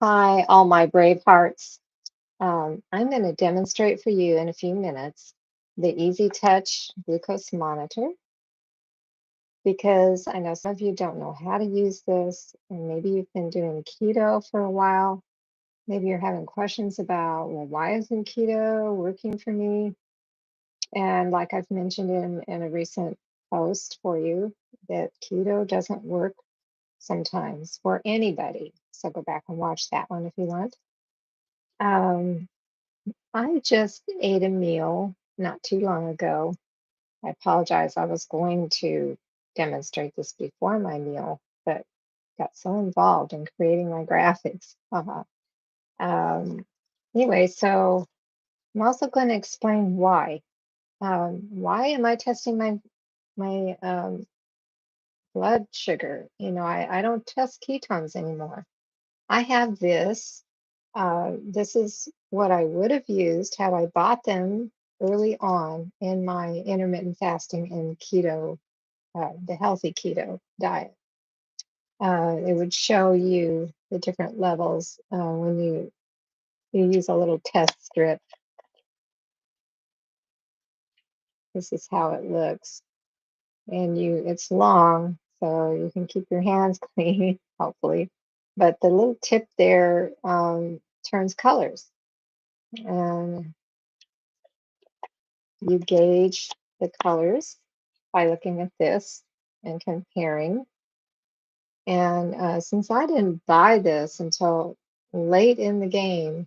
Hi, all my brave hearts. I'm going to demonstrate for you in a few minutes the Easy Touch glucose monitor because I know some of you don't know how to use this, and maybe you've been doing keto for a while. Maybe you're having questions about, well, why isn't keto working for me? And like I've mentioned in a recent post for you, that keto doesn't work sometimes for anybody. So go back and watch that one if you want. Um, I just ate a meal not too long ago. I apologize. I was going to demonstrate this before my meal, but got so involved in creating my graphics. Um, anyway, so I'm also going to explain why. Why am I testing my blood sugar? I don't test ketones anymore. I have this. This is what I would have used had I bought them early on in my intermittent fasting and keto, the healthy keto diet. It would show you the different levels when you use a little test strip. This is how it looks, and it's long, so you can keep your hands clean, hopefully. But the little tip there turns colors, and you gauge the colors by looking at this and comparing. And since I didn't buy this until late in the game,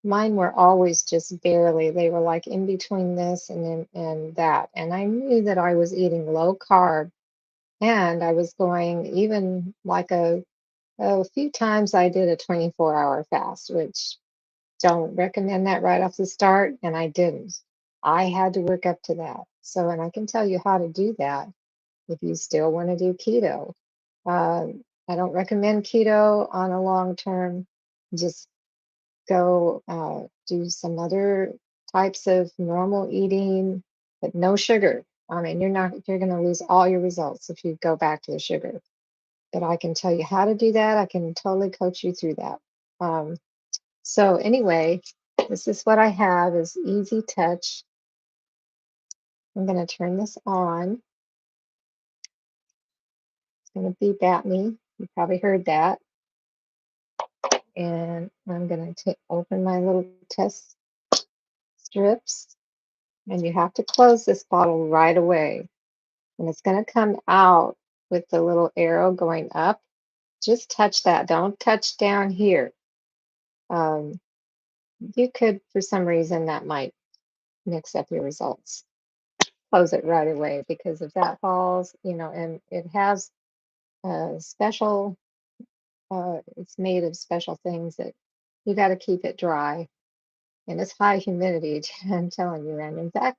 mine were always just barely. They were like in between this and that. And I knew that I was eating low carb, and I was going even like a few times I did a 24-hour fast, which don't recommend that right off the start, and I didn't. I had to work up to that. So, and I can tell you how to do that if you still want to do keto. I don't recommend keto on a long term. Just go do some other types of normal eating, but no sugar. I mean, you're going to lose all your results if you go back to the sugar. But I can tell you how to do that. I can totally coach you through that. So anyway, this is what I have is Easy Touch. I'm going to turn this on. It's going to beep at me. You probably heard that. And I'm going to open my little test strips. And you have to close this bottle right away. And it's going to come out with the little arrow going up. Just touch that. Don't touch down here. Um, you could, for some reason, that might mix up your results. Close it right away, because if that falls, and it has a special, it's made of special things that you got to keep it dry. And it's high humidity, I'm telling you. And in fact,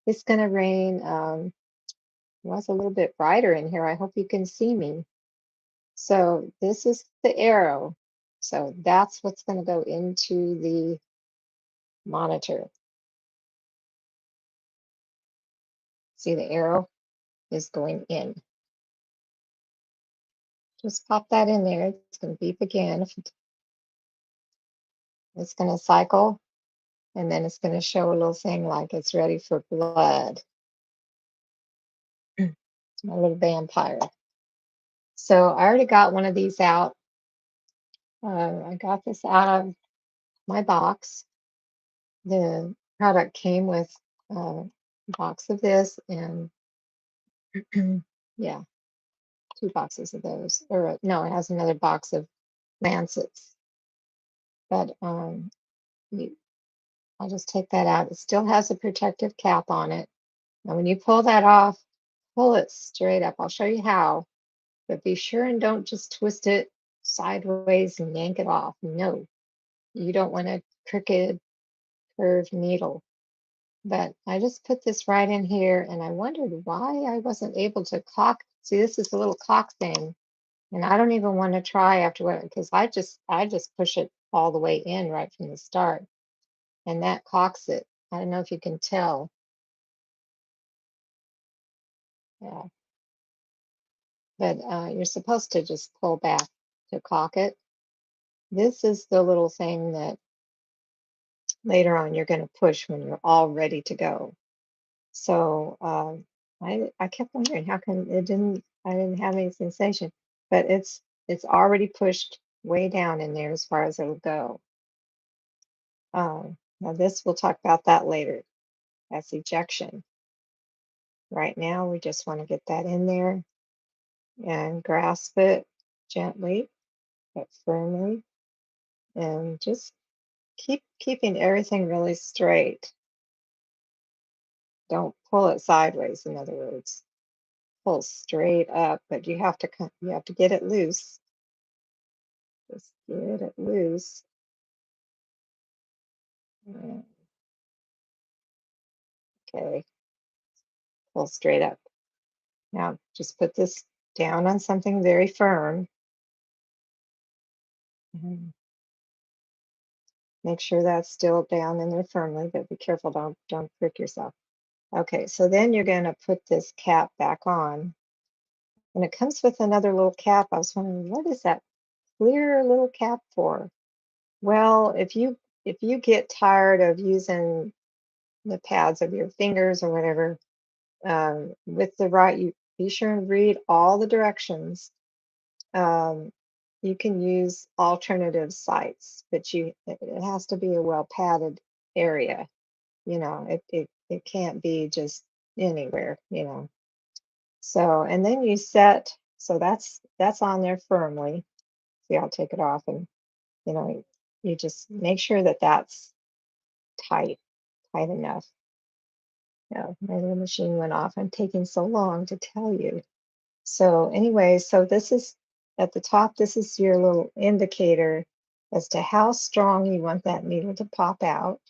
it's going to rain. Well, it's a little bit brighter in here. I hope you can see me. So this is the arrow. So that's what's going to go into the monitor. See, the arrow is going in. Just pop that in there. It's going to beep again. It's going to cycle, and then it's going to show a little thing like it's ready for blood. It's my little vampire. So I already got one of these out. I got this out of my box. The product came with a box of this and yeah, 2 boxes of those. Or no, it has another box of lancets. But I'll just take that out. It still has a protective cap on it. Now, when you pull that off, pull it straight up. I'll show you how, but be sure and don't just twist it sideways and yank it off. No, you don't want a crooked, curved needle. But I just put this right in here, and I wondered why I wasn't able to cock. See, this is a little cock thing, and I don't even want to try afterward, because I just push it all the way in right from the start, and that cocks it. I don't know if you can tell. Yeah, but you're supposed to just pull back to cock it, This is the little thing that later on you're going to push when you're all ready to go. So I kept wondering how come I didn't have any sensation, but it's already pushed way down in there as far as it'll go. Now this we'll talk about that later. That's ejection. Right now we just want to get that in there and grasp it gently but firmly, and just keeping everything really straight. Don't pull it sideways, in other words. Pull straight up, but you have to get it loose. Just get it loose. Uh, Okay, pull straight up. Now just put this down on something very firm. Mhm. Make sure that's still down in there firmly, but be careful, don't prick yourself. Okay, so then you're going to put this cap back on, and it comes with another little cap. I was wondering, what is that clear little cap for? Well, if you get tired of using the pads of your fingers or whatever, with the right, you be sure and read all the directions. Um, you can use alternative sites, but it has to be a well padded area. It can't be just anywhere. So, and then you set, so that's on there firmly. See, I'll take it off, and you know, you just make sure that that's tight, tight enough. Yeah, my little machine went off. I'm taking so long to tell you. So anyway, so this is at the top, this is your little indicator as to how strong you want that needle to pop out.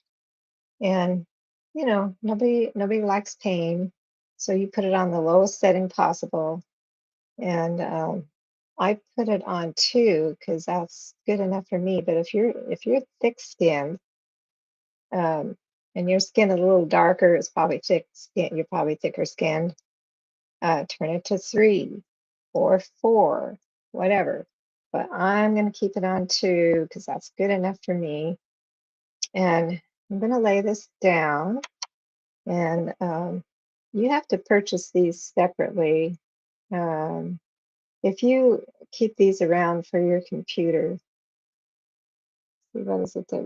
And nobody likes pain. So you put it on the lowest setting possible. And I put it on 2 because that's good enough for me. But if you're thick skinned, um, and your skin is a little darker, it's probably thick skin, you're probably thicker skinned, turn it to 3 or 4, whatever. But I'm going to keep it on 2 because that's good enough for me. And I'm going to lay this down, and you have to purchase these separately. Um, if you keep these around for your computer, see, what is it that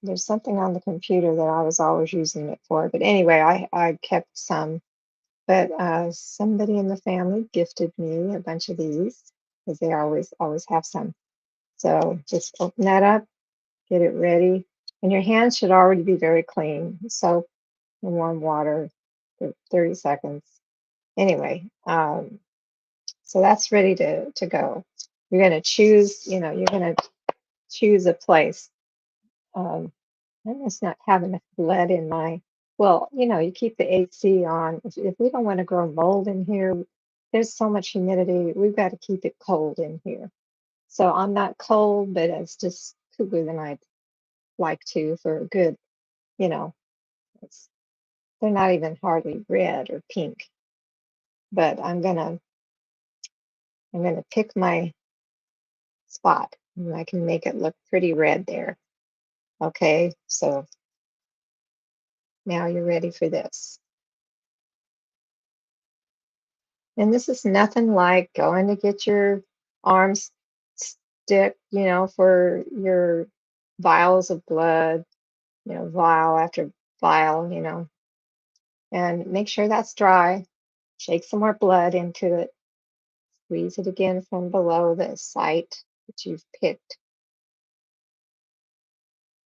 there's something on the computer that I was always using it for. But anyway, I kept some. But somebody in the family gifted me a bunch of these because they always have some. So just open that up, get it ready, and your hands should already be very clean. Soap and warm water for 30 seconds. Anyway, so that's ready to go. You're gonna choose, you're gonna choose a place. Um, I must not have enough blood in my, well, you keep the AC on. If we don't want to grow mold in here, there's so much humidity. We've got to keep it cold in here. So I'm not cold, but it's just cooler than I'd like to for a good, you know, it's, they're not even hardly red or pink. But I'm gonna pick my spot, and I can make it look pretty red there. Okay, so now you're ready for this. And this is nothing like going to get your arms stick, for your vials of blood, vial after vial, and make sure that's dry. Shake some more blood into it. Squeeze it again from below the site that you've picked.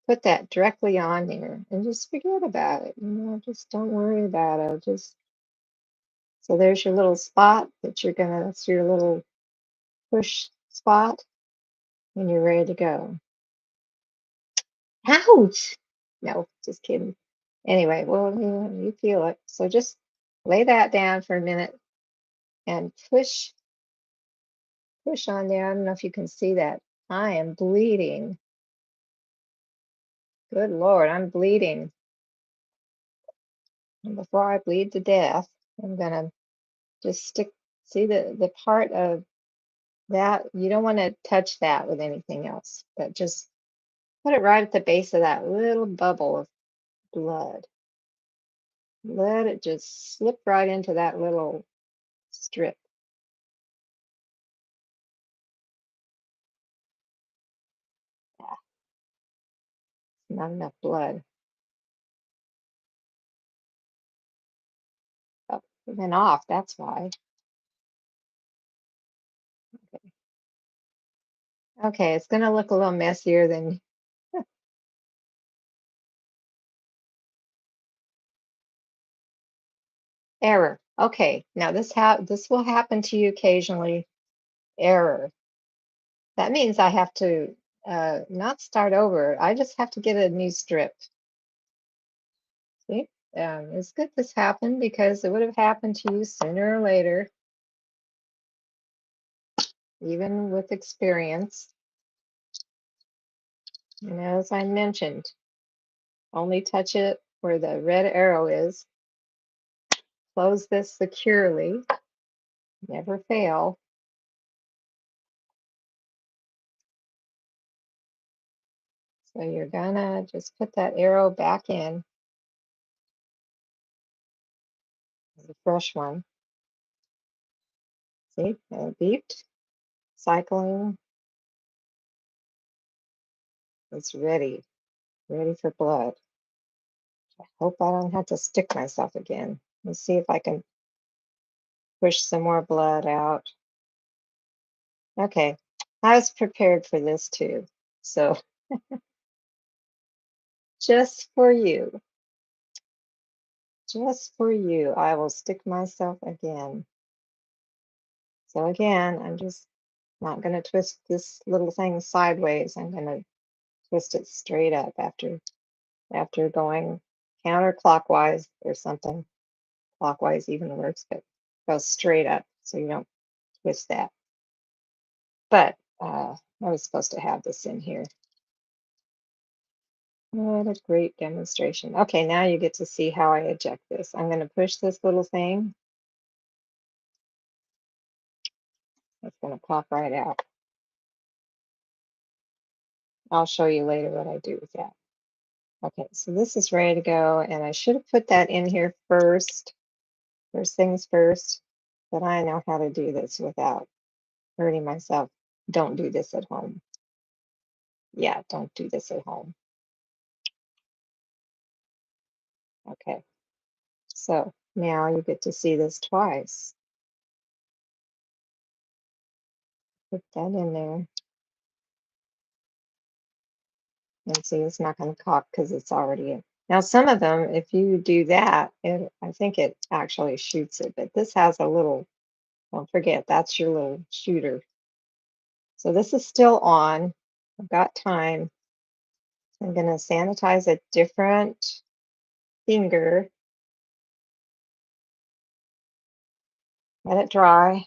Put that directly on there and just forget about it. Just don't worry about it. Just so there's your little spot that's your little push spot, and you're ready to go. Ouch! No, just kidding. Anyway, well, you feel it. So just lay that down for a minute and push on there. I don't know if you can see that. I am bleeding. Good Lord, I'm bleeding. And before I bleed to death, I'm gonna just stick, see the part of That you don't want to touch that with anything else, but just put it right at the base of that little bubble of blood. Let it just slip right into that little strip. Ah, not enough blood. Oh, it went off, that's why. Okay, it's gonna look a little messier than error. Okay, now this will happen to you occasionally. Error. That means I have to not start over. I just have to get a new strip. See? It's good this happened because it would have happened to you sooner or later, even with experience. And as I mentioned, only touch it where the red arrow is. Close this securely. Never fail. So you're gonna just put that arrow back in, the fresh one. See, it beeped, cycling. It's ready for blood. I hope I don't have to stick myself again. Let's see if I can push some more blood out. Okay, I was prepared for this too. So just for you, I will stick myself again. So again, I'm just not going to twist this little thing sideways. I'm going to twist it straight up after going counterclockwise or something. Clockwise even works, but go straight up so you don't twist that. But I was supposed to have this in here. What a great demonstration. Okay, now you get to see how I eject this. I'm going to push this little thing. It's going to pop right out. I'll show you later what I do with that. Okay, so this is ready to go, and I should have put that in here first. First things first, but I know how to do this without hurting myself. Don't do this at home. Yeah, don't do this at home. Okay, so now you get to see this twice. Put that in there. And see, it's not going to cock because it's already in. Now, some of them, if you do that, I think it actually shoots it, but this has a little, don't forget, that's your little shooter. So this is still on. I've got time. I'm going to sanitize a different finger. Let it dry.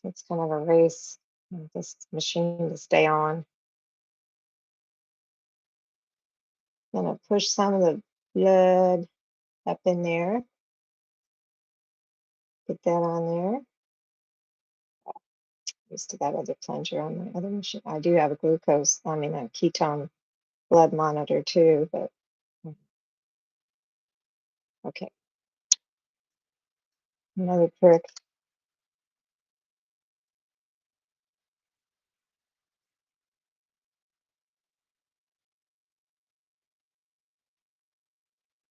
It's kind of a race. This machine to stay on. I'm going to push some of the blood up in there. Put that on there. Used to that other plunger on my other machine. I do have a a ketone blood monitor too, but okay. Another prick.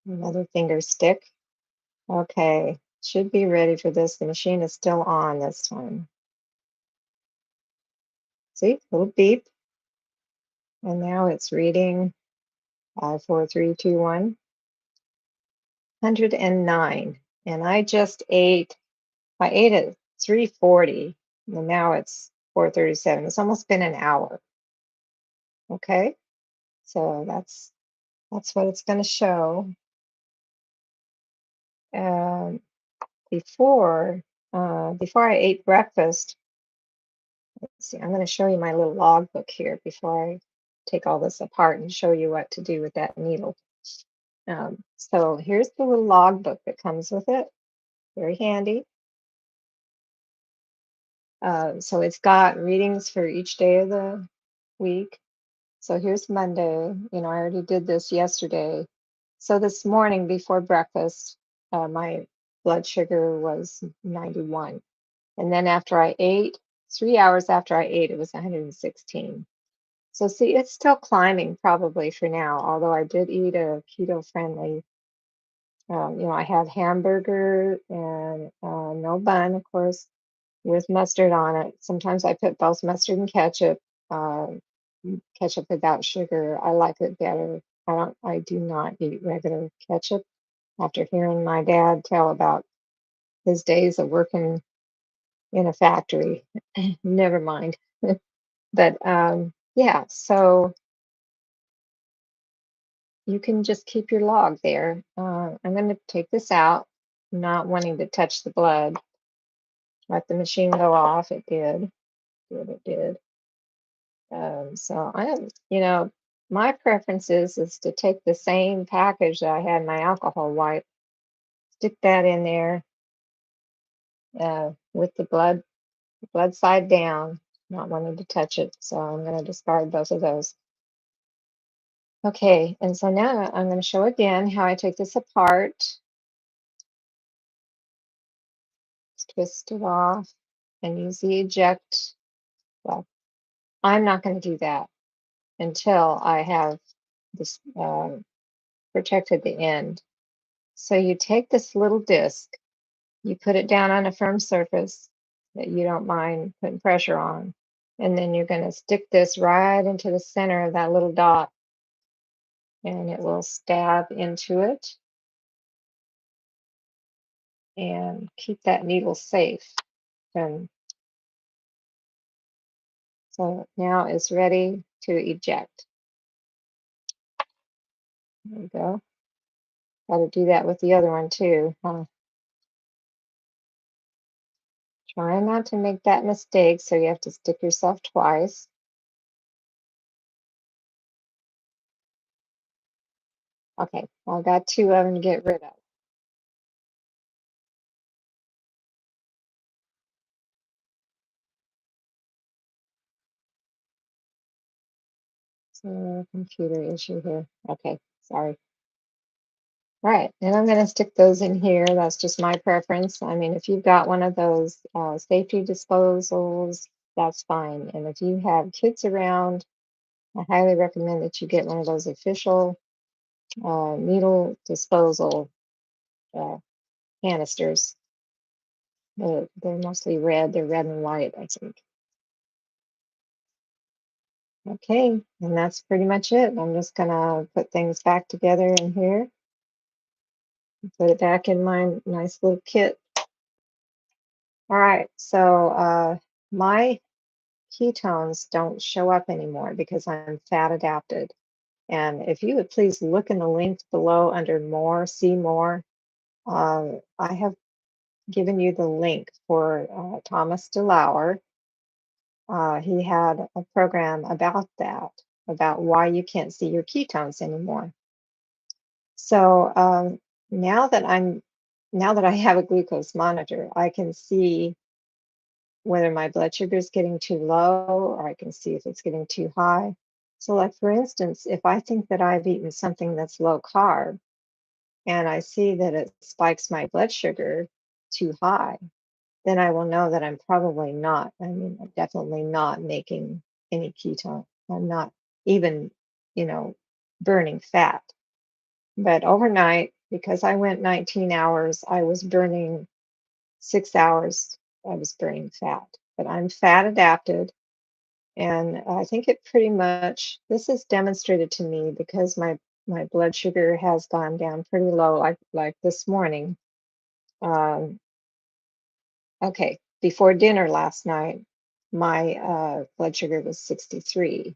Another finger stick. Okay, should be ready for this. The machine is still on this time. See, little beep. And now it's reading 5, 4, 3, 2, 1, 109. And I ate at 3:40, and now it's 4:37. It's almost been an hour. Okay, so that's what it's going to show. Um, before I ate breakfast, let's see, I'm going to show you my little logbook here before I take all this apart and show you what to do with that needle. So here's the little logbook that comes with it. Very handy. So it's got readings for each day of the week. So here's Monday. I already did this yesterday. So this morning before breakfast, my blood sugar was 91. And then after I ate, 3 hours after I ate, it was 116. So see, it's still climbing probably for now, although I did eat a keto friendly. I had hamburger and no bun, of course, with mustard on it. Sometimes I put both mustard and ketchup, uh, ketchup without sugar. I like it better. I do not eat regular ketchup after hearing my dad tell about his days of working in a factory. Never mind. But yeah, so you can just keep your log there. I'm going to take this out, not wanting to touch the blood. Let the machine go off. It did. It did. So my preference is to take the same package that I had my alcohol wipe, stick that in there with the blood side down, not wanting to touch it. So I'm going to discard both of those. Okay, and so now I'm going to show again how I take this apart. Twist it off and use the eject. Well, I'm not going to do that until I have this protected the end. So you take this little disc, you put it down on a firm surface that you don't mind putting pressure on, and then you're going to stick this right into the center of that little dot, and it will stab into it and keep that needle safe. And so now it's ready to eject. There you go. Got to do that with the other one too. Try not to make that mistake, so you have to stick yourself twice. Okay, well, I got two of them to get rid of. So computer issue here. Okay, sorry. All right, and I'm going to stick those in here. That's just my preference. I mean, if you've got one of those safety disposals, that's fine. And if you have kids around, I highly recommend that you get one of those official needle disposal uh, canisters. They're mostly red. They're red and white, I think. Okay, and that's pretty much it. I'm just gonna put things back together in here. Put it back in my nice little kit. All right, so my ketones don't show up anymore because I'm fat adapted. And if you would please look in the link below under more, see more, I have given you the link for Thomas DeLauer. He had a program about that, about why you can't see your ketones anymore. So now that I have a glucose monitor, I can see whether my blood sugar is getting too low or I can see if it's getting too high. So, like for instance, if I think that I've eaten something that's low carb and I see that it spikes my blood sugar too high, then I will know that I'm probably not. I mean, I'm definitely not making any ketone. I'm not even, you know, burning fat. But overnight, because I went 19 hours, I was burning 6 hours. I was burning fat. But I'm fat adapted. And I think it pretty much, this is demonstrated to me because my blood sugar has gone down pretty low, like this morning. Um, okay, before dinner last night, my blood sugar was 63,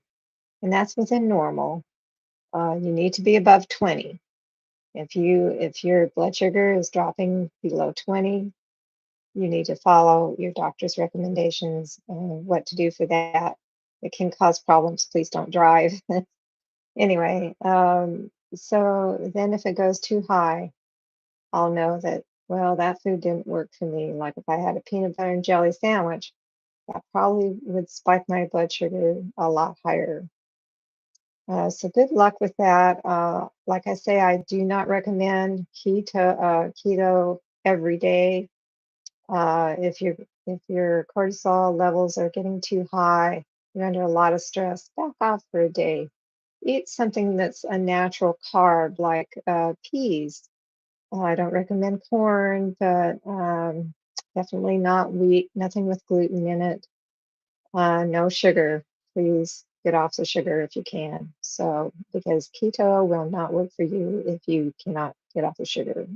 and that's within normal. You need to be above 20. If your blood sugar is dropping below 20, you need to follow your doctor's recommendations what to do for that. It can cause problems. Please don't drive. Anyway, so then if it goes too high, I'll know that, well, that food didn't work for me. Like if I had a peanut butter and jelly sandwich, That probably would spike my blood sugar a lot higher. So good luck with that. Like I say, I do not recommend keto every day. If your cortisol levels are getting too high, you're under a lot of stress, back off for a day. Eat something that's a natural carb like peas. I don't recommend corn, but definitely not wheat, nothing with gluten in it. No sugar. Please get off the sugar if you can. So, because keto will not work for you if you cannot get off the sugar.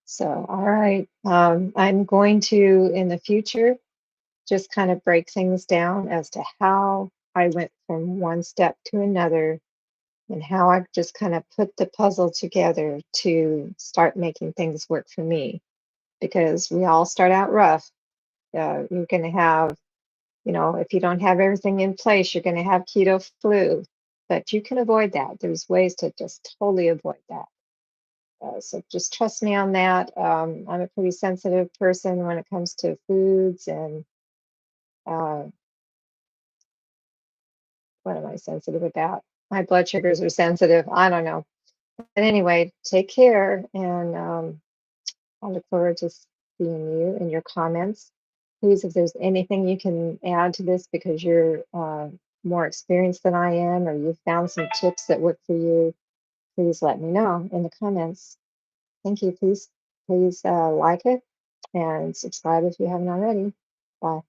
So, all right. I'm going to, in the future, just kind of break things down as to how I went from one step to another and how I just kind of put the puzzle together to start making things work for me. Because we all start out rough. You're going to have, if you don't have everything in place, you're going to have keto flu, but you can avoid that. There's ways to just totally avoid that. So just trust me on that. I'm a pretty sensitive person when it comes to foods and uh, what am I sensitive about? My blood sugars are sensitive. I don't know. But anyway, take care, and I look forward to seeing you and your comments. Please, if there's anything you can add to this because you're more experienced than I am, or you found some tips that work for you, please let me know in the comments. Thank you. Please like it and subscribe if you haven't already. Bye.